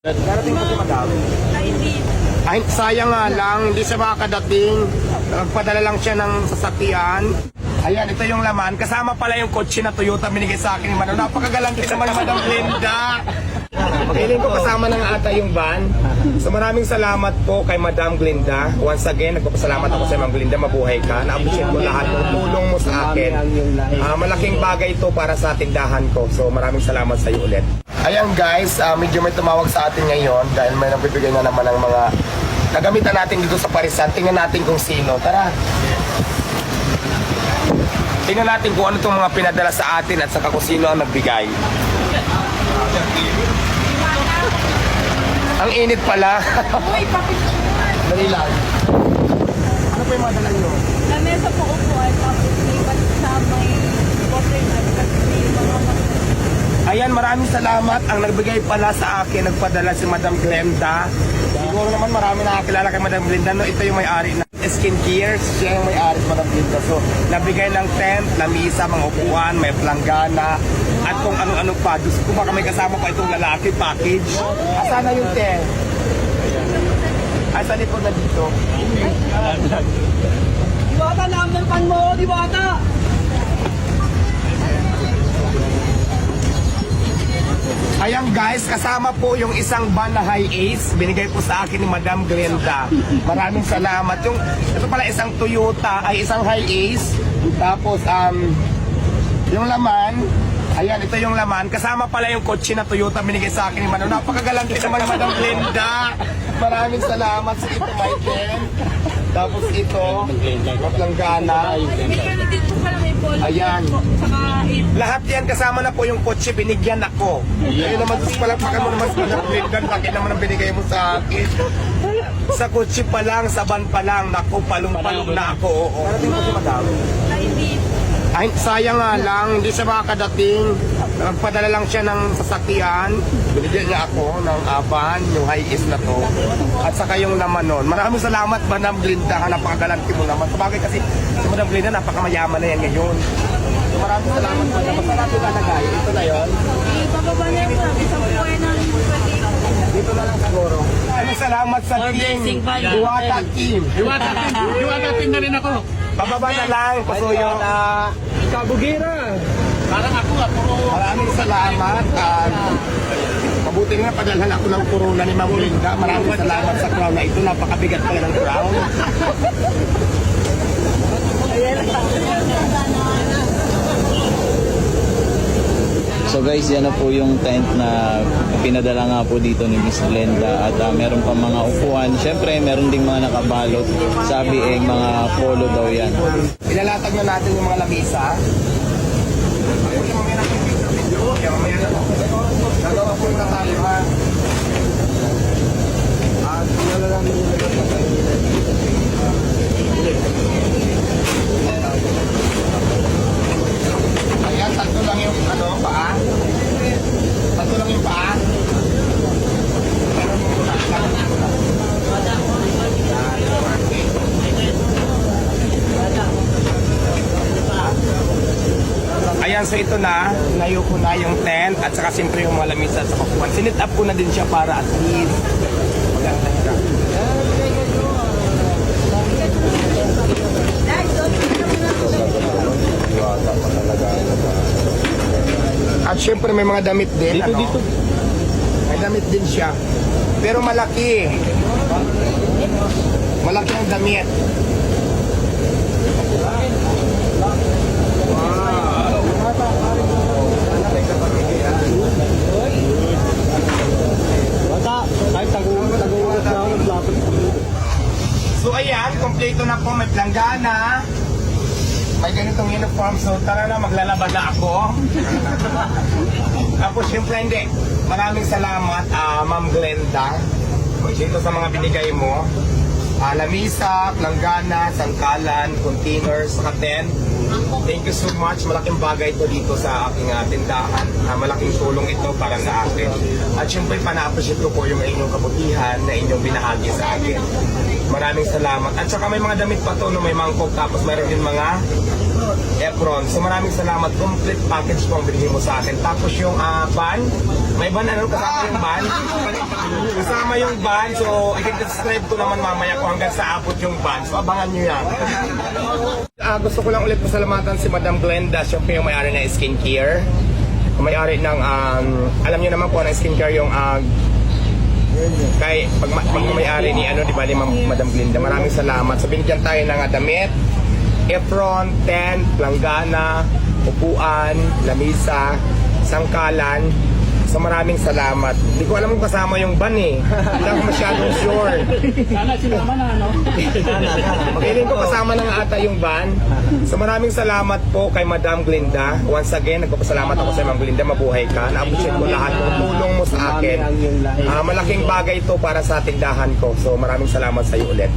Darating po si Madam. Ay, sayang nga lang, hindi siya makakadating. Nagpadala lang siya ng sasakyan. Ayan, ito yung laman. Kasama pala yung kotse na Toyota binigay sa akin ni Madam. Napakagalante naman ni Madam Glenda. Feeling ko kasama na nga ata yung van. So maraming salamat po kay Madam Glenda. Once again, nagpapasalamat ako sa Madam Glenda. Mabuhay ka. Na-appreciate ko lahat ng tulong mo sa akin. Malaking bagay ito para sa tindahan ko. So maraming salamat sa iyo ulit. Ayan guys, medyo may tumawag sa atin ngayon dahil may nagbibigay na naman ng mga kagamitan natin dito sa Parisan. Tingnan natin kung sino. Tara! Tingnan natin kung ano itong mga pinadala sa atin at saka kung sino ang nagbigay. Ang init pala. Dali lang. Ano po yung mga dala nyo? Lamesa po upuan, tapos may sa may bottling at may mga Ayan, maraming salamat. Ang nagbigay pala sa akin, nagpadala si Madam Glenda. Siguro naman marami nakakilala kay Madam Glenda. No? Ito yung may-ari ng skincare. Siya yung may-ari si Madam Glenda. So, nabigay ng tent, lamisa, mga upuan, may planggana, at kung ano-ano pa. Diyos ko, baka may kasama pa itong lalaki package. Asana yung tent? Ay, sa likod na dito. Diwata, naamnalpan mo, Diwata! Ayan guys, kasama po yung isang van na high ace. Binigay po sa akin ni Madam Glenda. Maraming salamat. Ito pala isang Toyota, ay isang high ace. Tapos, yung laman, ayan, ito yung laman. Kasama pala yung kotse na Toyota binigay sa akin ni Madam. Napakagalante naman ni Madam Glenda. Maraming salamat sa ito, Michael. Tapos ito, maplanggana. Ayan. Lahat yan kasama na po yung kotse, binigyan ako. Kaya naman sa palakpakan mo naman sa Madam Glenda, laki naman ang binigay mo sa akin. Sa kotse pa lang, sa van pa lang, naku, palong-palong na ako. Oo. Darating po si Madam. Ay, sayang nga lang, hindi siya makakadating. Nagpadala lang siya ng sasakyan. Binigyan niya ako ng van, yung high is na to. At saka yung laman nun. Maraming salamat, Madam Glenda. Napakagalanti mo naman. Sabagay kasi si Madam Glenda, napakamayaman na yan ngayon. So, maraming salamat, Madam. Basta natin lalagay. Ito na yun. Ibababa niya po, isang buhay ng Dito na lang siguro. Maraming salamat sa team. Diwata team. Diwata team na rin ako. Bababa na lang, pasuyo. Kabugira. Parang ako Maraming salamat. Mabuti nga padalhan ako ng corona ni Ma'am Glenda. Maraming salamat sa crown na ito. Napakabigat pala ng crown. So guys, yan na po yung tent na pinadala nga po dito ni Miss Glenda at meron pa mga upuan. Siyempre, meron ding mga nakabalot. Sabi mga polo daw yan. Ilalatag na natin yung mga lamisa. Nagawa po na tayo ha. At nalalaman yung ayan, tatlo lang yung paa. Tatlo lang yung paa. Ayan, so ito na, nayo ko na yung tent at saka siyempre yung mga lamisa sa kapuan. Sinit up ko na din siya para at least maganda siya. At syempre may mga damit din. Dito. May damit din siya. Pero malaki. Malaki ang damit. So ayan, kompleto na po, may planggana, may ganitong uniform, so tara na, maglalaba na ako. Tapos syempre hindi, maraming salamat Ma'am Glenda dito sa mga binigay mo. Lamisa, planggana, sangkalan, containers, saka tent. Thank you so much. Malaking bagay ito dito sa aking tindahan. Malaking tulong ito para sa akin. At syempre, pana-appreciate ko po yung inyong kabutihan na inyong binahagi sa akin. Maraming salamat. At saka may mga damit pa to, no, may mangkok, tapos mayroon din mga apron. So maraming salamat. Complete package po ang binigay mo sa akin. Tapos yung ban, may ban, ano, kasama yung ban? Kasama yung ban. So i-describe ko naman mamaya kung hanggang sa abot yung ban. So abangan nyo yan. Gusto ko lang ulit pasalamatan si Madam Glenda. Siya po yung may-ari ng skincare. May-ari ng, alam nyo naman po ng skincare yung kay pag may-ari ni ano, di ba, ni Madam Glenda. Maraming salamat. So binigyan tayo ng damit, apron, tent, langgana, upuan, lamisa, sangkalan. So maraming salamat. Hindi ko alam kung kasama yung ban eh. Hindi ako masyadong sure. Sana sinama na, no? Feeling ko kasama na nga ata yung ban. So maraming salamat po kay Madam Glenda. Once again, nagpapasalamat ako sa Madam Glenda. Mabuhay ka. Na-appreciate ko lahat ng tulong mo sa akin. Malaking bagay ito para sa tindahan ko. So maraming salamat sa iyo ulit.